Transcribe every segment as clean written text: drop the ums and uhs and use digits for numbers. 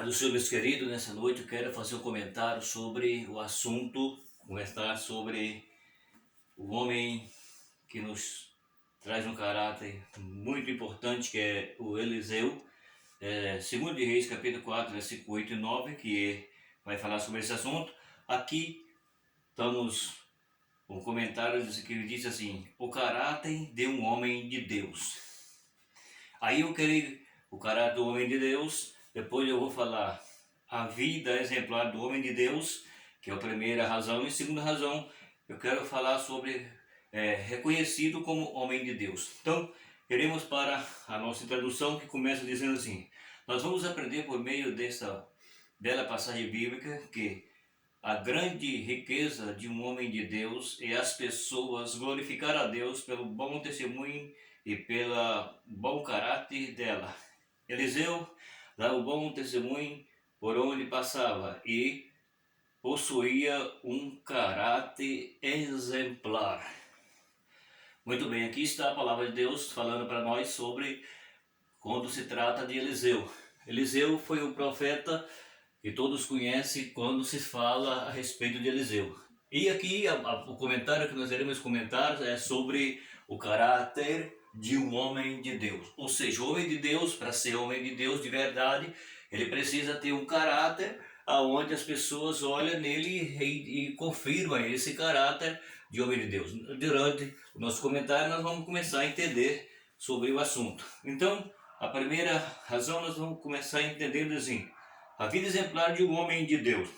Pai do Senhor, meus queridos, nessa noite eu quero fazer um comentário sobre o assunto, comentar sobre o homem que nos traz um caráter muito importante, que é o Eliseu. 2 de Reis, capítulo 4, versículo 8 e 9, que vai falar sobre esse assunto. Aqui estamos com um comentário que ele diz assim: o caráter de um homem de Deus. Aí eu quero o caráter do homem de Deus, depois eu vou falar a vida exemplar do homem de Deus, que é a primeira razão, e segunda razão, eu quero falar sobre reconhecido como homem de Deus. Então, iremos para a nossa introdução, que começa dizendo assim: nós vamos aprender por meio dessa bela passagem bíblica que a grande riqueza de um homem de Deus é as pessoas glorificar a Deus pelo bom testemunho e pelo bom caráter dela. Eliseu dava o bom testemunho por onde passava e possuía um caráter exemplar. Muito bem, aqui está a palavra de Deus falando para nós sobre quando se trata de Eliseu. Eliseu foi um profeta que todos conhecem quando se fala a respeito de Eliseu. E aqui o comentário que nós iremos comentar é sobre o caráter de um homem de Deus. Ou seja, o homem de Deus, para ser homem de Deus de verdade, ele precisa ter um caráter aonde as pessoas olham nele e confirmam esse caráter de homem de Deus. Durante o nosso comentário nós vamos começar a entender sobre o assunto. Então, a primeira razão nós vamos começar entendendo assim: a vida exemplar de um homem de Deus.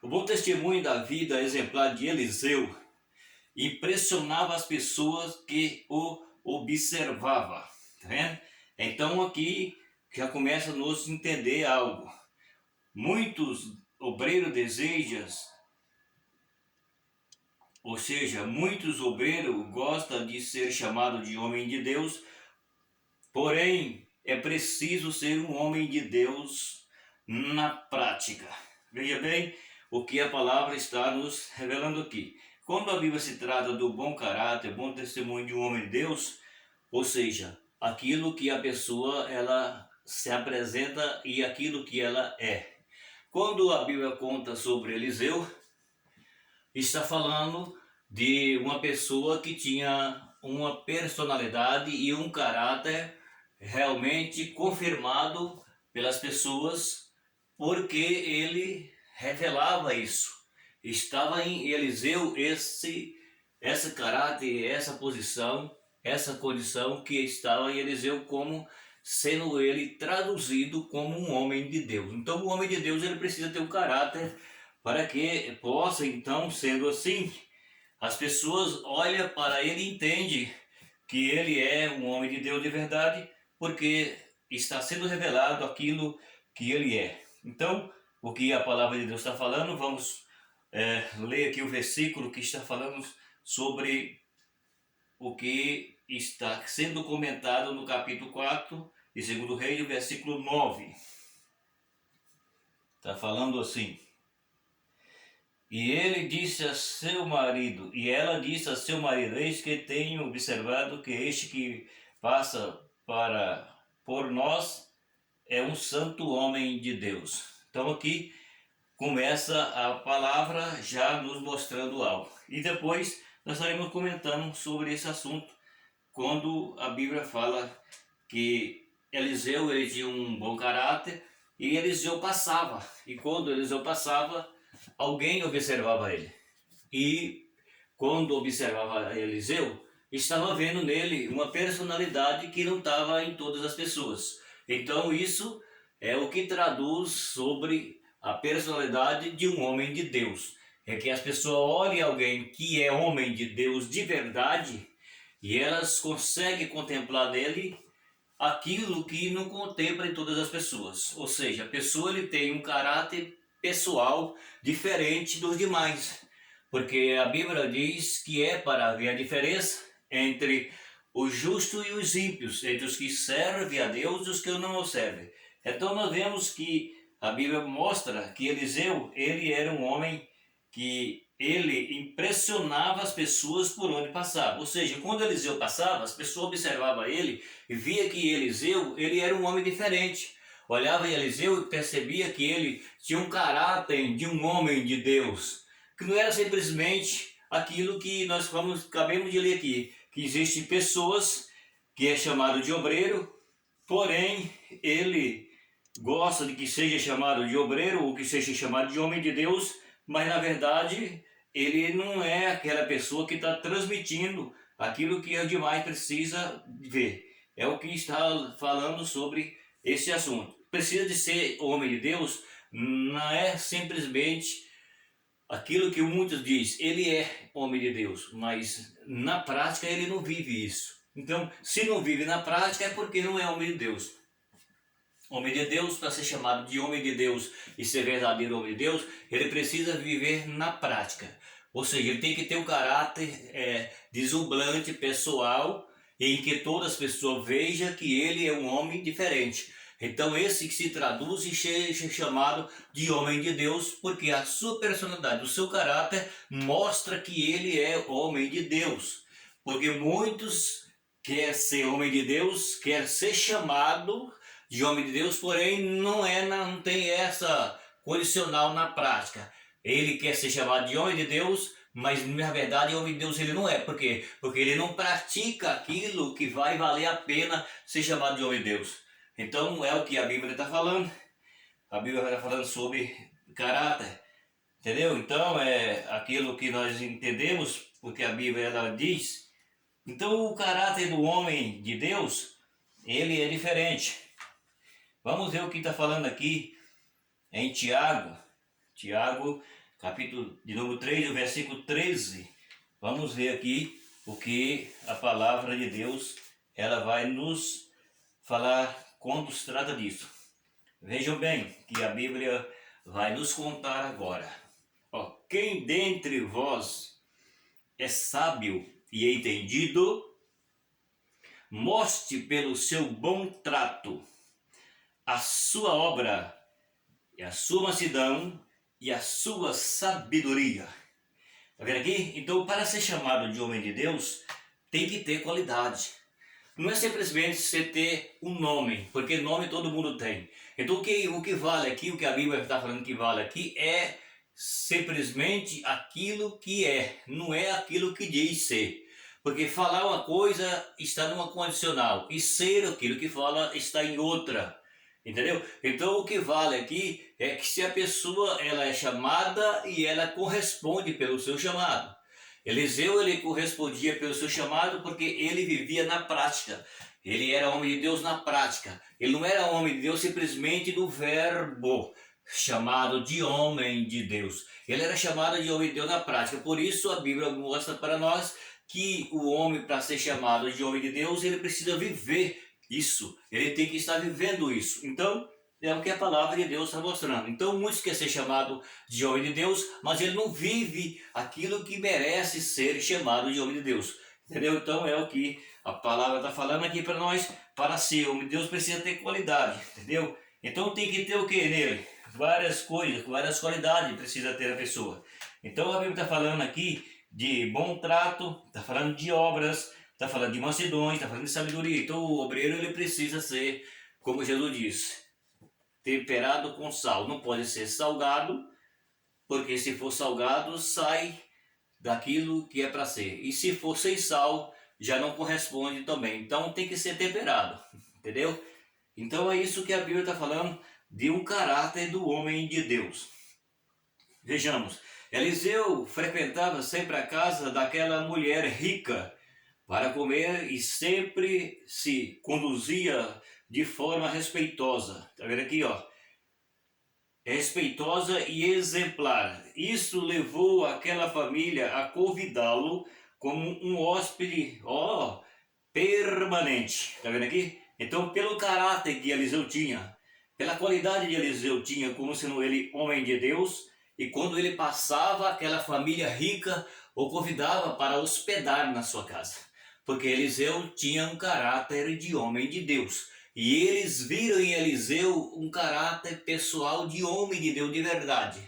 O bom testemunho da vida exemplar de Eliseu impressionava as pessoas que o observavam. Tá vendo? Então aqui já começa a nos entender algo. Muitos obreiros desejam, ou seja, muitos obreiros gostam de ser chamado de homem de Deus, porém é preciso ser um homem de Deus na prática. Veja bem o que a palavra está nos revelando aqui. Quando a Bíblia se trata do bom caráter, bom testemunho de um homem de Deus, ou seja, aquilo que a pessoa ela se apresenta e aquilo que ela é. Quando a Bíblia conta sobre Eliseu, está falando de uma pessoa que tinha uma personalidade e um caráter realmente confirmado pelas pessoas, porque ele revelava isso. Estava em Eliseu esse caráter, essa posição, essa condição que estava em Eliseu como sendo ele traduzido como um homem de Deus. Então o homem de Deus ele precisa ter um caráter para que possa, então, sendo assim, as pessoas olham para ele e entendem que ele é um homem de Deus de verdade, porque está sendo revelado aquilo que ele é. Então, o que a palavra de Deus está falando, vamos ler aqui o versículo que está falando sobre o que está sendo comentado no capítulo 4 de 2 Reis, o versículo 9. Está falando assim: e ele disse a seu marido, e ela disse a seu marido: eis que tenho observado que este que passa por nós é um santo homem de Deus. Então aqui começa a palavra já nos mostrando algo. E depois nós estaremos comentando sobre esse assunto, quando a Bíblia fala que Eliseu ele tinha um bom caráter e Eliseu passava. E quando Eliseu passava, alguém observava ele. E quando observava Eliseu, estava vendo nele uma personalidade que não estava em todas as pessoas. Então isso é o que traduz sobre a personalidade de um homem de Deus. É que as pessoas olhem alguém que é homem de Deus de verdade e elas conseguem contemplar nele aquilo que não contempla em todas as pessoas. Ou seja, a pessoa ele tem um caráter pessoal diferente dos demais. Porque a Bíblia diz que é para ver a diferença entre os justos e os ímpios, entre os que servem a Deus e os que não o servem. Então nós vemos que a Bíblia mostra que Eliseu, ele era um homem que ele impressionava as pessoas por onde passava. Ou seja, quando Eliseu passava, as pessoas observavam ele e via que Eliseu, ele era um homem diferente. olhava em Eliseu e percebia que ele tinha um caráter de um homem de Deus, que não era simplesmente aquilo que nós acabamos de ler aqui, que existem pessoas que é chamado de obreiro, porém ele gosta de que seja chamado de obreiro ou que seja chamado de homem de Deus, mas na verdade ele não é aquela pessoa que está transmitindo aquilo que o demais precisa ver. É o que está falando sobre esse assunto. Precisa de ser homem de Deus, não é simplesmente aquilo que muitos dizem, ele é homem de Deus, mas na prática ele não vive isso. Então, se não vive na prática é porque não é homem de Deus. Homem de Deus, para ser chamado de homem de Deus e ser verdadeiro homem de Deus, ele precisa viver na prática. Ou seja, ele tem que ter um caráter deslumbrante, pessoal, em que todas as pessoas vejam que ele é um homem diferente. Então esse que se traduz e seja chamado de homem de Deus, porque a sua personalidade, o seu caráter mostra que ele é homem de Deus. Porque muitos querem ser homem de Deus, querem ser chamado de homem de Deus, porém não tem essa condicional na prática. Ele quer ser chamado de homem de Deus, mas na verdade homem de Deus ele não é. Por quê? Porque ele não pratica aquilo que vai valer a pena ser chamado de homem de Deus. Então é o que a Bíblia está falando. A Bíblia está falando sobre caráter, entendeu? Então é aquilo que nós entendemos, porque a Bíblia ela diz. Então o caráter do homem de Deus, ele é diferente. Vamos ver o que está falando aqui em Tiago, capítulo de número 3, o versículo 13. Vamos ver aqui o que a palavra de Deus ela vai nos falar quando se trata disso. Vejam bem que a Bíblia vai nos contar agora. Quem dentre vós é sábio e entendido, mostre pelo seu bom trato a sua obra, e a sua mansidão e a sua sabedoria. Está vendo aqui? Então, para ser chamado de homem de Deus, tem que ter qualidade. Não é simplesmente você ter um nome, porque nome todo mundo tem. Então, o que vale aqui, o que a Bíblia está falando que vale aqui, é simplesmente aquilo que é, não é aquilo que diz ser. Porque falar uma coisa está numa condicional, e ser aquilo que fala está em outra. Entendeu? Então o que vale aqui é que se a pessoa ela é chamada e ela corresponde pelo seu chamado. Eliseu ele correspondia pelo seu chamado porque ele vivia na prática. Ele era homem de Deus na prática. Ele não era homem de Deus simplesmente do verbo, chamado de homem de Deus. Ele era chamado de homem de Deus na prática. Por isso a Bíblia mostra para nós que o homem, para ser chamado de homem de Deus, ele precisa viver isso, ele tem que estar vivendo isso. Então, é o que a palavra de Deus está mostrando. Então, muitos querem ser chamado de homem de Deus, mas ele não vive aquilo que merece ser chamado de homem de Deus. Entendeu? Então, é o que a palavra está falando aqui para nós. Para ser homem de Deus precisa ter qualidade, entendeu? Então, tem que ter o que nele? Várias coisas, várias qualidades precisa ter a pessoa. Então, a Bíblia está falando aqui de bom trato, está falando de obras, está falando de mansidões, está falando de sabedoria. Então o obreiro ele precisa ser, como Jesus disse, temperado com sal. Não pode ser salgado, porque se for salgado, sai daquilo que é para ser. E se for sem sal, já não corresponde também. Então tem que ser temperado, entendeu? Então é isso que a Bíblia está falando de um caráter do homem de Deus. Vejamos, Eliseu frequentava sempre a casa daquela mulher rica para comer e sempre se conduzia de forma respeitosa. Está vendo aqui, ó? Respeitosa e exemplar. Isso levou aquela família a convidá-lo como um hóspede, permanente. Está vendo aqui? Então, pelo caráter que Eliseu tinha, pela qualidade que Eliseu tinha, como sendo ele homem de Deus, e quando ele passava, aquela família rica o convidava para hospedar na sua casa. Porque Eliseu tinha um caráter de homem de Deus. E eles viram em Eliseu um caráter pessoal de homem de Deus de verdade.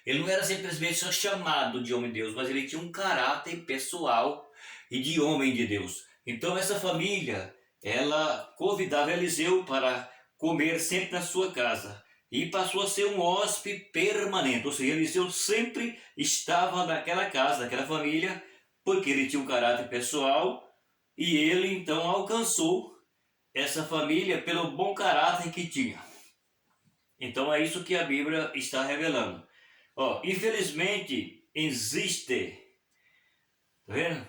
Ele não era simplesmente só chamado de homem de Deus, mas ele tinha um caráter pessoal e de homem de Deus. Então essa família, ela convidava Eliseu para comer sempre na sua casa e passou a ser um hóspede permanente, ou seja, Eliseu sempre estava naquela casa, naquela família, porque ele tinha um caráter pessoal e ele então alcançou essa família pelo bom caráter que tinha. Então é isso que a Bíblia está revelando. Infelizmente existe, tá vendo?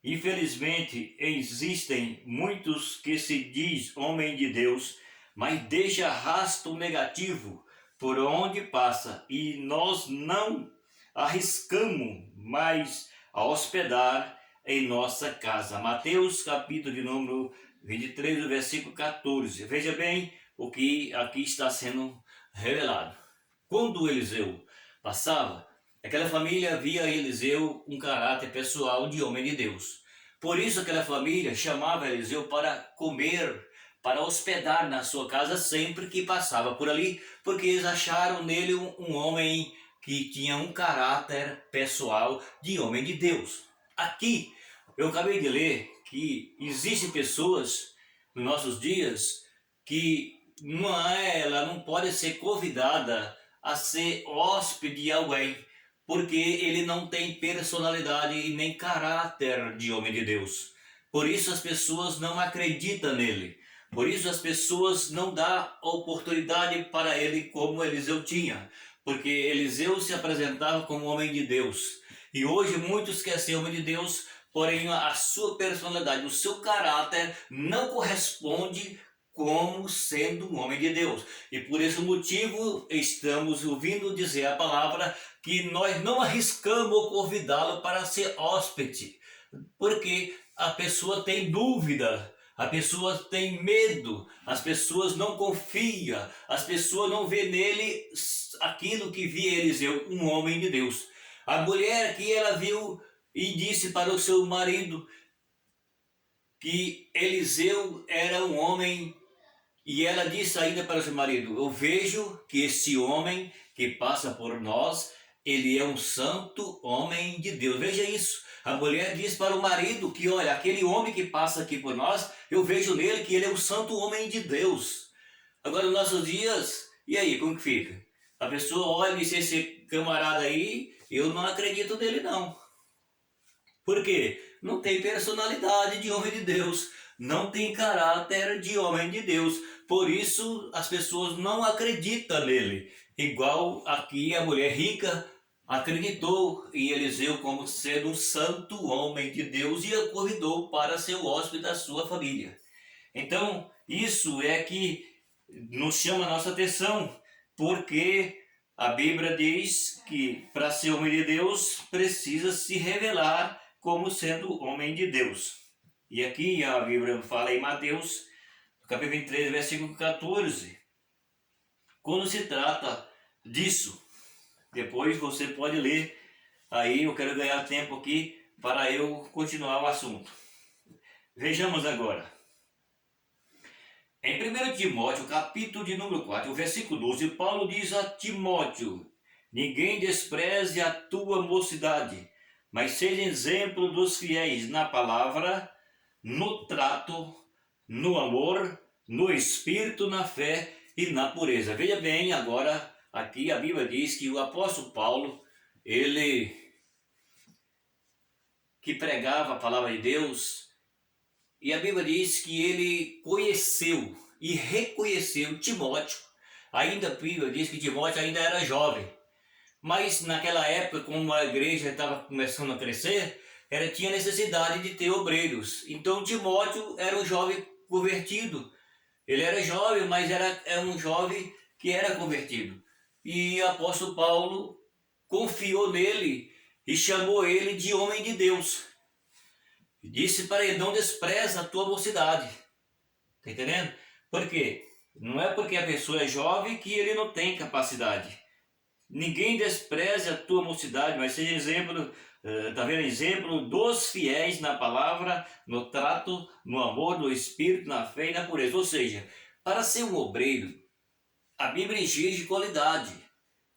Infelizmente existem muitos que se diz homem de Deus, mas deixa rastro negativo por onde passa e nós não arriscamos mais a hospedar em nossa casa. Mateus capítulo de número 23, do versículo 14. Veja bem o que aqui está sendo revelado. Quando Eliseu passava, aquela família via Eliseu um caráter pessoal de homem de Deus. Por isso aquela família chamava Eliseu para comer, para hospedar na sua casa sempre que passava por ali, porque eles acharam nele um homem que tinha um caráter pessoal de homem de Deus. Aqui eu acabei de ler que existem pessoas nos nossos dias que ela não pode ser convidada a ser hóspede de alguém, porque ele não tem personalidade e nem caráter de homem de Deus. Por isso as pessoas não acreditam nele. Por isso as pessoas não dão oportunidade para ele como Eliseu tinha. Porque Eliseu se apresentava como homem de Deus. E hoje muitos querem ser homem de Deus, porém a sua personalidade, o seu caráter não corresponde como sendo um homem de Deus. E por esse motivo estamos ouvindo dizer a palavra que nós não arriscamos convidá-lo para ser hóspede, porque a pessoa tem dúvida, a pessoa tem medo, as pessoas não confiam, as pessoas não vê nele aquilo que via Eliseu, um homem de Deus. A mulher que ela viu e disse para o seu marido que Eliseu era um homem. E ela disse ainda para o seu marido: eu vejo que esse homem que passa por nós, ele é um santo homem de Deus. Veja isso. A mulher diz para o marido que, olha, aquele homem que passa aqui por nós, eu vejo nele que ele é um santo homem de Deus. Agora, nos nossos dias, e aí, como que fica? A pessoa olha e diz: esse camarada aí, eu não acredito nele não. Por quê? Não tem personalidade de homem de Deus, não tem caráter de homem de Deus. Por isso as pessoas não acreditam nele. Igual aqui a mulher rica acreditou em Eliseu como sendo um santo homem de Deus e a convidou para ser o hóspede da sua família. Então isso é que nos chama a nossa atenção, porque a Bíblia diz que para ser homem de Deus precisa se revelar como sendo homem de Deus. E aqui a Bíblia fala em Mateus, capítulo 23, versículo 14. Quando se trata disso, depois você pode ler, aí eu quero ganhar tempo aqui para eu continuar o assunto. Vejamos agora. Em 1 Timóteo, capítulo de número 4, o versículo 12, Paulo diz a Timóteo: ninguém despreze a tua mocidade, mas seja exemplo dos fiéis na palavra, no trato, no amor, no espírito, na fé e na pureza. Veja bem, agora aqui a Bíblia diz que o apóstolo Paulo, ele que pregava a palavra de Deus, e a Bíblia diz que ele conheceu e reconheceu Timóteo. Ainda a Bíblia diz que Timóteo ainda era jovem. Mas naquela época, como a igreja estava começando a crescer, tinha necessidade de ter obreiros. Então Timóteo era um jovem convertido. Ele era jovem, mas era um jovem que era convertido. E o apóstolo Paulo confiou nele e chamou ele de homem de Deus. Disse para ele: não despreza a tua mocidade. Está entendendo? Por quê? Não é porque a pessoa é jovem que ele não tem capacidade. Ninguém despreze a tua mocidade, mas seja exemplo, tá vendo? Exemplo dos fiéis na palavra, no trato, no amor, no espírito, na fé e na pureza. Ou seja, para ser um obreiro, a Bíblia exige qualidade.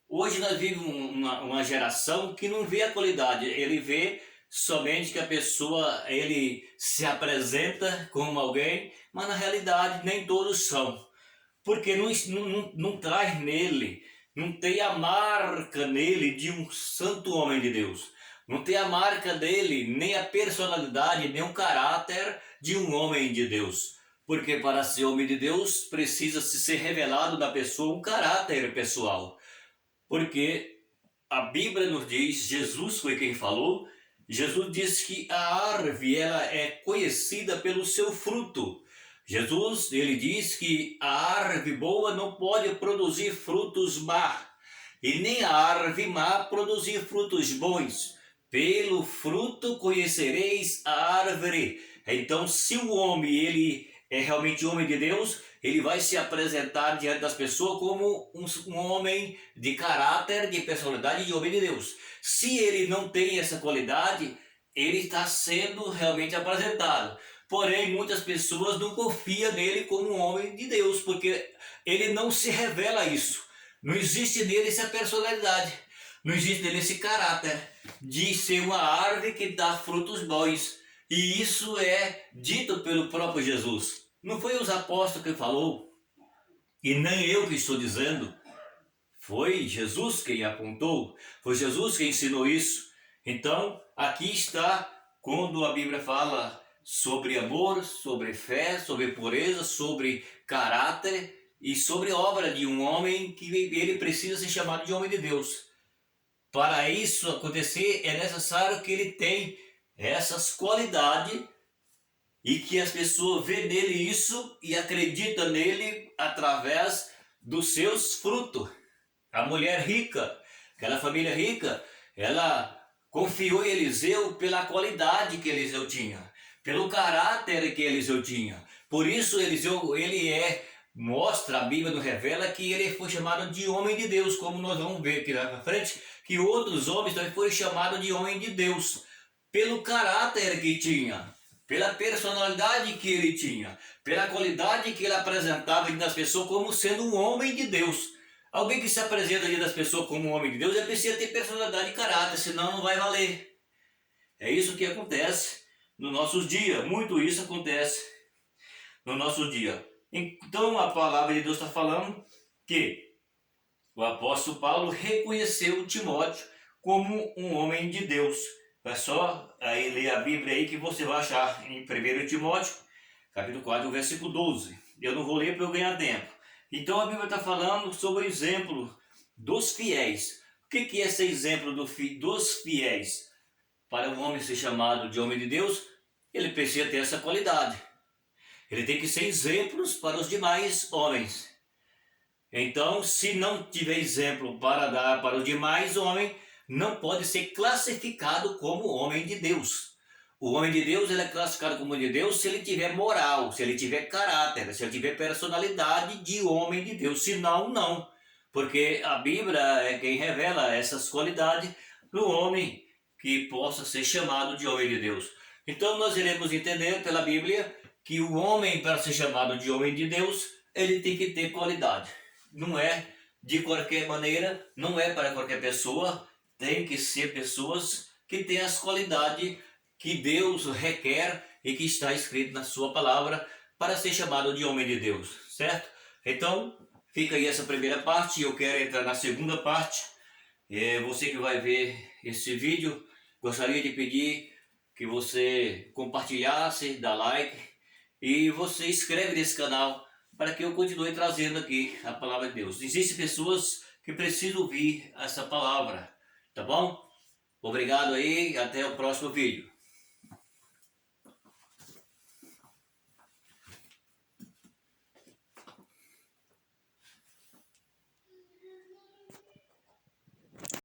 Hoje nós vivemos uma geração que não vê a qualidade, ele vê somente que a pessoa, ele se apresenta como alguém, mas na realidade nem todos são. porque não traz nele, não tem a marca nele de um santo homem de Deus. Não tem a marca dele, nem a personalidade, nem o caráter de um homem de Deus. Porque para ser homem de Deus, precisa se ser revelado na pessoa um caráter pessoal. Porque a Bíblia nos diz, Jesus foi quem falou, Jesus disse que a árvore ela é conhecida pelo seu fruto. Jesus, ele diz que a árvore boa não pode produzir frutos maus, e nem a árvore má produzir frutos bons. Pelo fruto conhecereis a árvore. Então, se o homem ele é realmente homem de Deus, ele vai se apresentar diante das pessoas como um homem de caráter, de personalidade, de homem de Deus. Se ele não tem essa qualidade, ele está sendo realmente apresentado. Porém, muitas pessoas não confiam nele como um homem de Deus, porque ele não se revela isso. Não existe nele essa personalidade, não existe nele esse caráter de ser uma árvore que dá frutos bons. E isso é dito pelo próprio Jesus. Não foi os apóstolos que falou, e nem eu que estou dizendo. Foi Jesus quem apontou, foi Jesus quem ensinou isso. Então, aqui está quando a Bíblia fala sobre amor, sobre fé, sobre pureza, sobre caráter e sobre obra de um homem que ele precisa ser chamado de homem de Deus. Para isso acontecer, é necessário que ele tenha essas qualidades e que as pessoas vejam nele isso e acreditam nele através dos seus frutos. A mulher rica, aquela família rica, ela confiou em Eliseu pela qualidade que Eliseu tinha, pelo caráter que Eliseu tinha. Por isso Eliseu, mostra, a Bíblia nos revela que ele foi chamado de homem de Deus, como nós vamos ver aqui na frente, que outros homens também foram chamados de homem de Deus, pelo caráter que tinha, pela personalidade que ele tinha, pela qualidade que ele apresentava diante das pessoas como sendo um homem de Deus. Alguém que se apresenta diante das pessoas como um homem de Deus, ele precisa ter personalidade e caráter, senão não vai valer. É isso que acontece nos nossos dias, muito isso acontece no nosso dia. Então a palavra de Deus está falando que o apóstolo Paulo reconheceu Timóteo como um homem de Deus. É só aí ler a Bíblia aí que você vai achar em 1 Timóteo, capítulo 4, versículo 12. Eu não vou ler para eu ganhar tempo. Então a Bíblia está falando sobre o exemplo dos fiéis. O que é esse exemplo dos fiéis? Para um homem ser chamado de homem de Deus, ele precisa ter essa qualidade. Ele tem que ser exemplos para os demais homens. Então, se não tiver exemplo para dar para os demais homens, não pode ser classificado como homem de Deus. O homem de Deus ele é classificado como homem de Deus se ele tiver moral, se ele tiver caráter, se ele tiver personalidade de homem de Deus. Senão, não. Porque a Bíblia é quem revela essas qualidades no homem que possa ser chamado de homem de Deus. Então, nós iremos entender pela Bíblia que o homem, para ser chamado de homem de Deus, ele tem que ter qualidade. Não é de qualquer maneira, não é para qualquer pessoa, tem que ser pessoas que têm as qualidades que Deus requer e que está escrito na sua palavra para ser chamado de homem de Deus, certo? Então, fica aí essa primeira parte e eu quero entrar na segunda parte. Você que vai ver esse vídeo, gostaria de pedir que você compartilhasse, dá like e você inscreve nesse canal para que eu continue trazendo aqui a palavra de Deus. Existem pessoas que precisam ouvir essa palavra, tá bom? Obrigado aí, até o próximo vídeo.